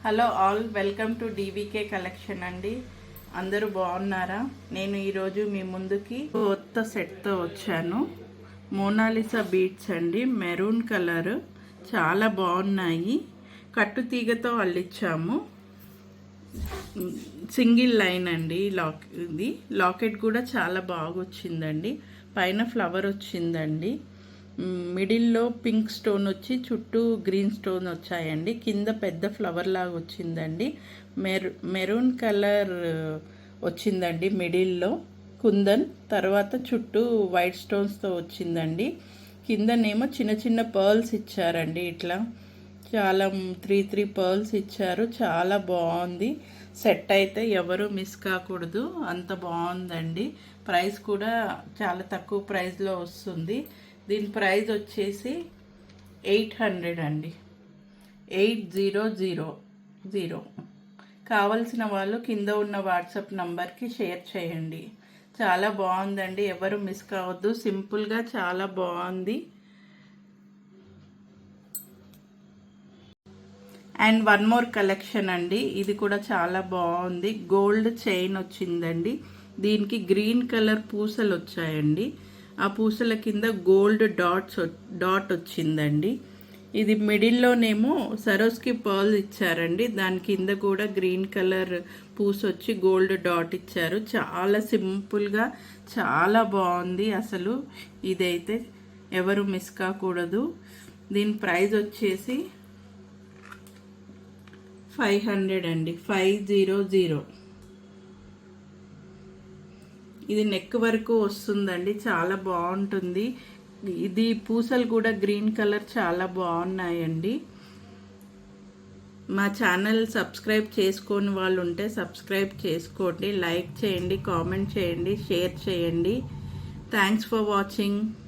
Hello all, welcome to DVK collection అండి. అందరూ బాగున్నారా? నేను ఈరోజు మీ ముందుకి కొత్త సెట్తో వచ్చాను. మోనాలిసా బీడ్స్ అండి, మెరూన్ కలర్, చాలా బాగున్నాయి. కట్టు తీగతో అల్లిచ్చాము. సింగిల్ లైన్ అండి. ఇది లాకెట్ కూడా చాలా బాగా వచ్చిందండి. పైన ఫ్లవర్ వచ్చిందండి. మిడిల్లో పింక్ స్టోన్ వచ్చి చుట్టూ గ్రీన్ స్టోన్ వచ్చాయండి. కింద పెద్ద ఫ్లవర్ లాగా వచ్చిందండి. మెరూన్ కలర్ వచ్చిందండి మిడిల్లో కుందన్. తర్వాత చుట్టూ వైట్ స్టోన్స్తో వచ్చిందండి. కిందనేమో చిన్న చిన్న పర్ల్స్ ఇచ్చారండి. ఇట్లా చాలా 3 పర్ల్స్ ఇచ్చారు. చాలా బాగుంది సెట్. అయితే ఎవరు మిస్ కాకూడదు, అంత బాగుందండి. ప్రైస్ కూడా చాలా తక్కువ ప్రైస్లో వస్తుంది. దీని ప్రైస్ వచ్చేసి 800 అండి. 8000. కావలసిన వాళ్ళు కింద ఉన్న వాట్సాప్ నంబర్కి షేర్ చేయండి. చాలా బాగుందండి, ఎవరు మిస్ కావద్దు. సింపుల్గా చాలా బాగుంది. అండ్ వన్ మోర్ కలెక్షన్ అండి. ఇది కూడా చాలా బాగుంది. గోల్డ్ చైన్ వచ్చిందండి. దీనికి గ్రీన్ కలర్ పూసలు వచ్చాయండి. ఆ పూసల కింద గోల్డ్ డాట్ వచ్చిందండి. ఇది మిడిల్లోనేమో సరోస్కి పర్ల్ ఇచ్చారండి. దాని కింద కూడా గ్రీన్ కలర్ పూస వచ్చి గోల్డ్ డాట్ ఇచ్చారు. చాలా సింపుల్గా చాలా బాగుంది. అసలు ఇదైతే ఎవరు మిస్ కాకూడదు. దీని ప్రైస్ వచ్చేసి 500 అండి. 500. ఇది నెక్ వరకు వస్తుందండి. చాలా బాగుంటుంది. ఇది పూసలు కూడా గ్రీన్ కలర్ చాలా బాగున్నాయండి. మా ఛానల్ సబ్స్క్రైబ్ చేసుకోని వాళ్ళు ఉంటే సబ్స్క్రైబ్ చేసుకోండి. లైక్ చేయండి, కామెంట్ చేయండి, షేర్ చేయండి. Thanks for watching.